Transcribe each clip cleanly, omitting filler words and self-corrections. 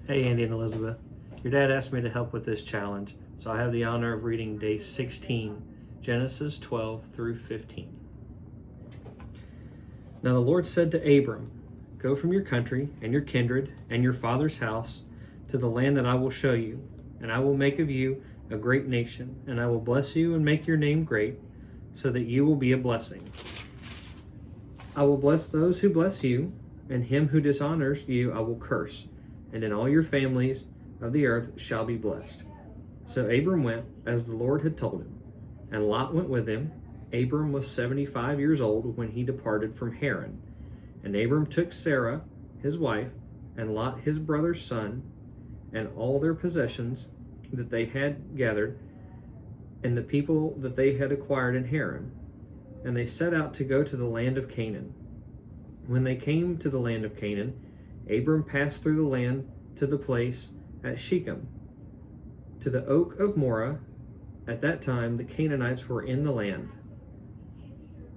Hey, Andy and Elizabeth. Your dad asked me to help with this challenge, so I have the honor of reading day 16, Genesis 12 through 15. Now the Lord said to Abram, "Go from your country and your kindred and your father's house to the land that I will show you, and I will make of you a great nation, and I will bless you and make your name great, so that you will be a blessing. I will bless those who bless you, and him who dishonors you I will curse, and in all your families of the earth shall be blessed." So Abram went as the Lord had told him, and Lot went with him. Abram was 75 years old when he departed from Haran. And Abram took Sarah, his wife, and Lot his brother's son, and all their possessions that they had gathered, and the people that they had acquired in Haran. And they set out to go to the land of Canaan. When they came to the land of Canaan, Abram passed through the land to the place at Shechem, to the oak of Moreh. At that time the Canaanites were in the land.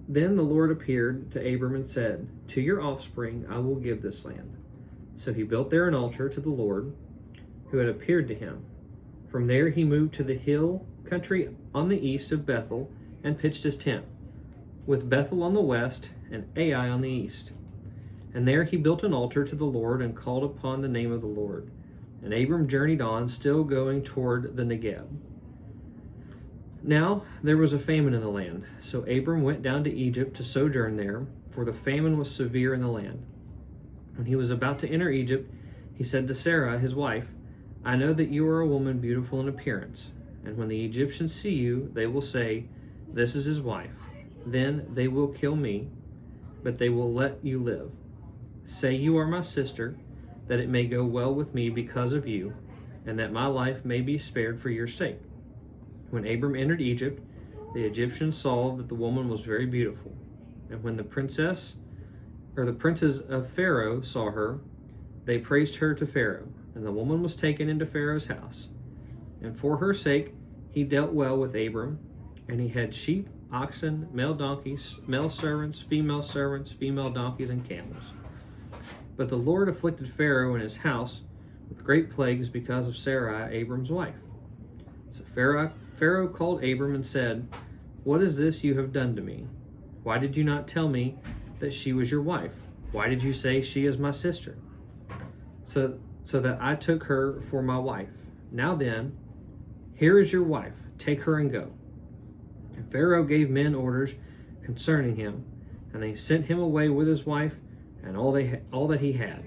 Then the Lord appeared to Abram and said, "To your offspring I will give this land." So he built there an altar to the Lord who had appeared to him. From there he moved to the hill country on the east of Bethel and pitched his tent, with Bethel on the west and Ai on the east. And there he built an altar to the Lord and called upon the name of the Lord. And Abram journeyed on, still going toward the Negeb. Now there was a famine in the land, so Abram went down to Egypt to sojourn there, for the famine was severe in the land. When he was about to enter Egypt, he said to Sarah, his wife, "I know that you are a woman beautiful in appearance, and when the Egyptians see you, they will say, 'This is his wife.' Then they will kill me, but they will let you live. Say you are my sister, that it may go well with me because of you, and that my life may be spared for your sake." When Abram entered Egypt, the Egyptians saw that the woman was very beautiful. And when the princes of Pharaoh saw her, they praised her to Pharaoh. And the woman was taken into Pharaoh's house. And for her sake he dealt well with Abram, and he had sheep, oxen, male donkeys, male servants, female donkeys, and camels. But the Lord afflicted Pharaoh and his house with great plagues because of Sarai, Abram's wife. So Pharaoh called Abram and said, "What is this you have done to me? Why did you not tell me that she was your wife? Why did you say she is my sister? So that I took her for my wife. Now then, here is your wife. Take her and go." And Pharaoh gave men orders concerning him, and they sent him away with his wife and all that he had.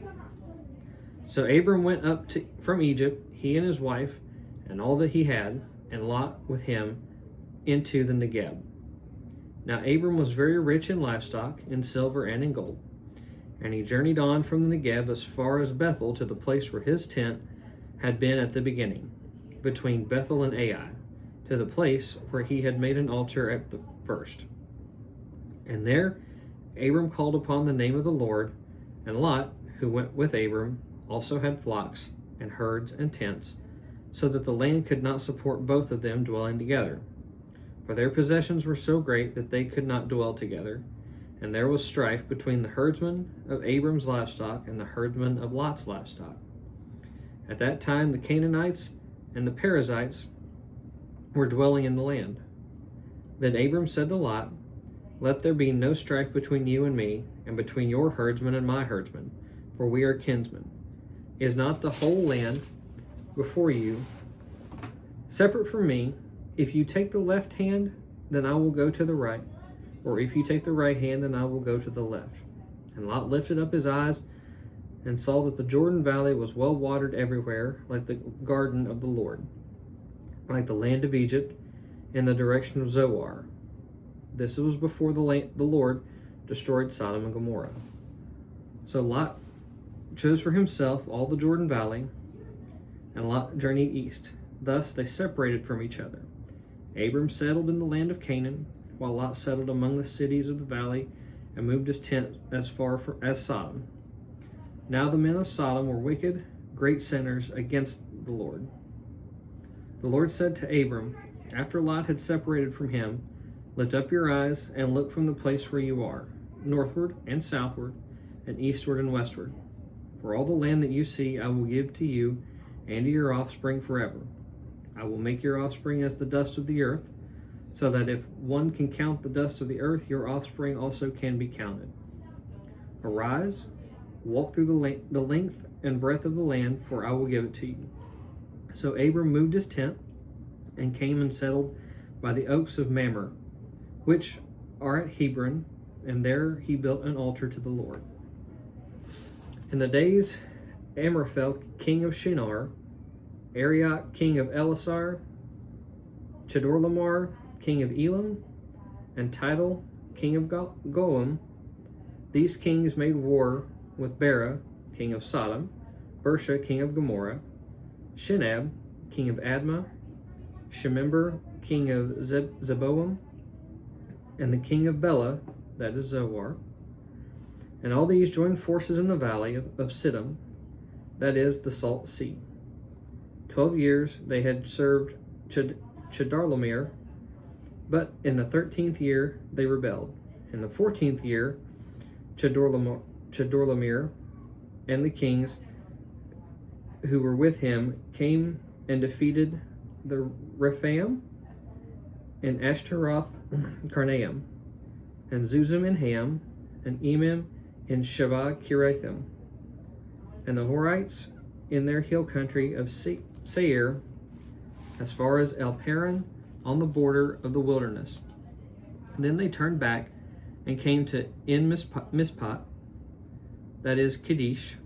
So Abram went up from Egypt, he and his wife, and all that he had, and Lot with him, into the Negeb. Now Abram was very rich in livestock, in silver and in gold. And he journeyed on from the Negeb as far as Bethel, to the place where his tent had been at the beginning, between Bethel and Ai, to the place where he had made an altar at the first. And there Abram called upon the name of the Lord, and Lot, who went with Abram, also had flocks and herds and tents, so that the land could not support both of them dwelling together. For their possessions were so great that they could not dwell together, and there was strife between the herdsmen of Abram's livestock and the herdsmen of Lot's livestock. At that time the Canaanites and the Perizzites were dwelling in the land. Then Abram said to Lot, "Let there be no strife between you and me, and between your herdsmen and my herdsmen, for we are kinsmen. Is not the whole land before you separate from me? If you take the left hand, then I will go to the right, or if you take the right hand, then I will go to the left." And Lot lifted up his eyes and saw that the Jordan Valley was well watered everywhere, like the garden of the Lord, like the land of Egypt, in the direction of Zoar. This was before the Lord destroyed Sodom and Gomorrah. So Lot chose for himself all the Jordan Valley, and Lot journeyed east. Thus they separated from each other. Abram settled in the land of Canaan, while Lot settled among the cities of the valley and moved his tent as far as Sodom. Now the men of Sodom were wicked, great sinners against the Lord. The Lord said to Abram, after Lot had separated from him, "Lift up your eyes and look from the place where you are, northward and southward, and eastward and westward. For all the land that you see, I will give to you and to your offspring forever. I will make your offspring as the dust of the earth, so that if one can count the dust of the earth, your offspring also can be counted. Arise, walk through the length and breadth of the land, for I will give it to you. So Abram moved his tent and came and settled by the oaks of Mamre, which are at Hebron, and there he built an altar to the Lord. In the days Amraphel, king of Shinar, Arioch, king of Elasar, Chedorlaomer, king of Elam, and Tidal, king of Goim, these kings made war with Bera, king of Sodom, Bersha, king of Gomorrah, Shinab, king of Admah, Shemember, king of Zeboim, and the king of Bela, that is Zoar. And all these joined forces in the valley of Siddim, that is the Salt Sea. 12 years they had served Chedorlaomer, but in the 13th year they rebelled. In the 14th year, Chedorlaomer and the kings who were with him came and defeated the Rephaim and Ashtaroth Karnaim, and Zuzim and Ham, and Emim and Shavah Kirathim, and the Horites in their hill country of Seir, as far as El Paran, on the border of the wilderness. And then they turned back and came to En Mishpat, that is Kadesh,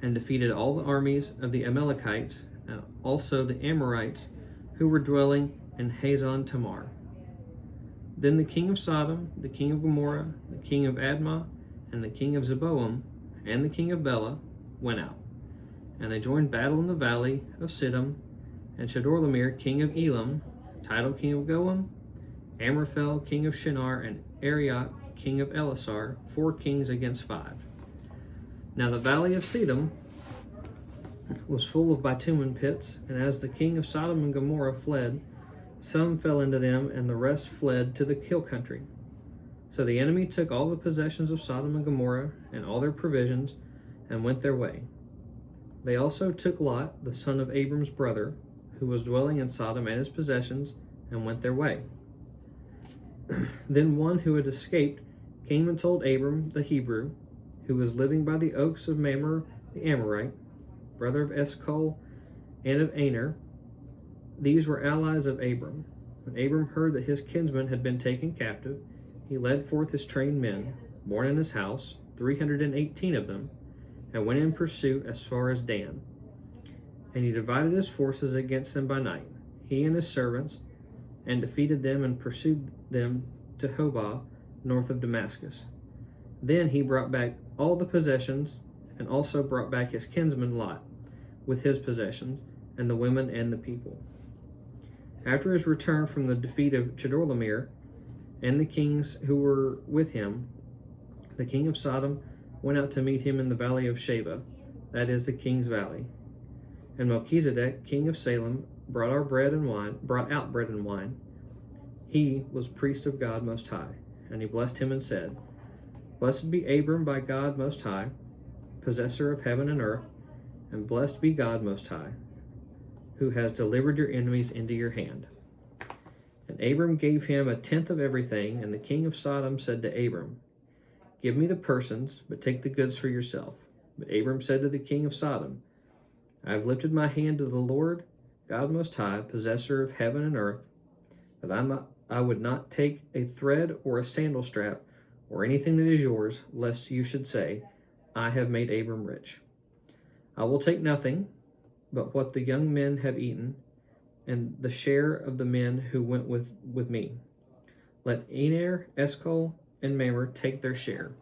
and defeated all the armies of the Amalekites, and also the Amorites who were dwelling in Hazon Tamar. Then the king of Sodom, the king of Gomorrah, the king of Admah, and the king of Zeboim, and the king of Bela went out, and they joined battle in the valley of Siddim, and Chedorlaomer, king of Elam, Tidal, king of Goim, Amraphel, king of Shinar, and Arioch, king of Elasar, 4 kings against 5. Now the valley of Siddim was full of bitumen pits, and as the king of Sodom and Gomorrah fled, some fell into them, and the rest fled to the hill country. So the enemy took all the possessions of Sodom and Gomorrah, and all their provisions, and went their way. They also took Lot, the son of Abram's brother, who was dwelling in Sodom, and his possessions, and went their way. Then one who had escaped came and told Abram the Hebrew, who was living by the oaks of Mamre the Amorite, brother of Eshcol and of Aner. These were allies of Abram. When Abram heard that his kinsman had been taken captive, he led forth his trained men, born in his house, 318 of them, and went in pursuit as far as Dan. And he divided his forces against them by night, he and his servants, and defeated them and pursued them to Hobah, north of Damascus. Then he brought back all the possessions, and also brought back his kinsman Lot, with his possessions, and the women and the people. After his return from the defeat of Chedorlaomer and the kings who were with him, the king of Sodom went out to meet him in the valley of Sheba, that is the king's valley. And Melchizedek, king of Salem, brought out bread and wine. He was priest of God Most High, and he blessed him and said, Blessed be Abram by God Most High, possessor of heaven and earth, and blessed be God Most High, who has delivered your enemies into your hand. And Abram gave him 1/10 of everything, and the king of Sodom said to Abram, Give me the persons, but take the goods for yourself. But Abram said to the king of Sodom, I have lifted my hand to the Lord, God Most High, possessor of heaven and earth, that I would not take a thread or a sandal strap or anything that is yours, lest you should say, I have made Abram rich. I will take nothing but what the young men have eaten, and the share of the men who went with me. Let Aner, Eshcol, and Mamre take their share.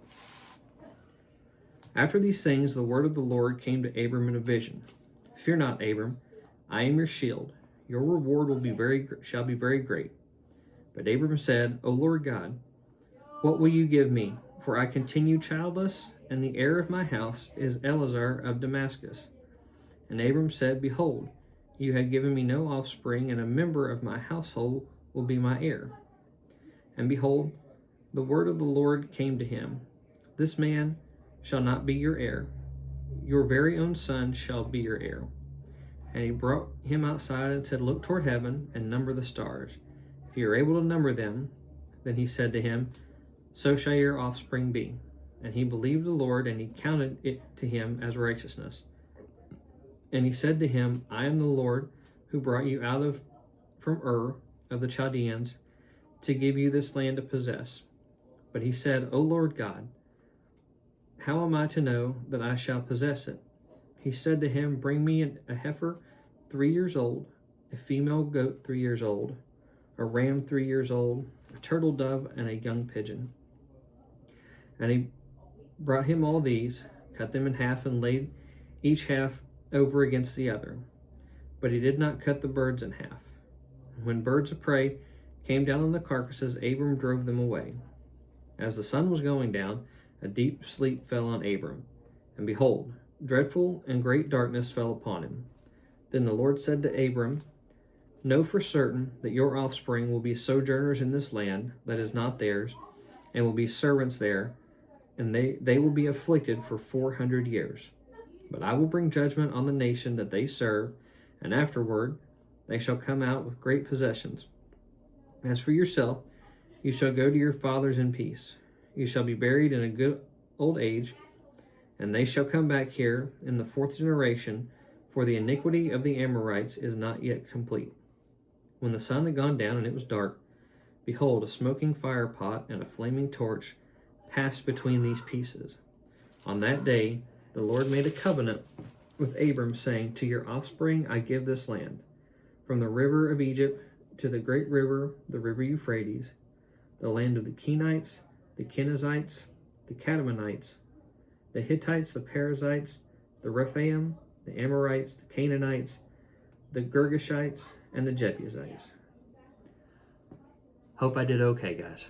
After these things, the word of the Lord came to Abram in a vision. Fear not, Abram, I am your shield. Your reward shall be very great. But Abram said, O Lord God, what will you give me? For I continue childless, and the heir of my house is Eleazar of Damascus. And Abram said, Behold, you have given me no offspring, and a member of my household will be my heir. And behold, the word of the Lord came to him, This man shall not be your heir, Your very own son shall be your heir. And he brought him outside and said, Look toward heaven and number the stars. If you are able to number them, then he said to him, So shall your offspring be. And he believed the Lord, and he counted it to him as righteousness. And he said to him, I am the Lord who brought you from Ur of the Chaldeans to give you this land to possess. But he said, O Lord God, how am I to know that I shall possess it? He said to him, Bring me a heifer 3 years old, a female goat 3 years old, a ram 3 years old, a turtle dove, and a young pigeon. And he brought him all these, cut them in half, and laid each half over against the other. But he did not cut the birds in half. When birds of prey came down on the carcasses, Abram drove them away. As the sun was going down, a deep sleep fell on Abram, and behold, dreadful and great darkness fell upon him. Then the Lord said to Abram, Know for certain that your offspring will be sojourners in this land that is not theirs, and will be servants there, and they will be afflicted for 400 years. But I will bring judgment on the nation that they serve, and afterward they shall come out with great possessions. As for yourself, you shall go to your fathers in peace. You shall be buried in a good old age, and they shall come back here in the 4th generation, for the iniquity of the Amorites is not yet complete. When the sun had gone down and it was dark, behold, a smoking fire pot and a flaming torch passed between these pieces. On that day the Lord made a covenant with Abram, saying, To your offspring I give this land, from the river of Egypt to the great river, the river Euphrates, the land of the Kenites, the Kenizzites, the Kadmonites, the Hittites, the Perizzites, the Rephaim, the Amorites, the Canaanites, the Girgashites, and the Jebusites. Hope I did okay, guys.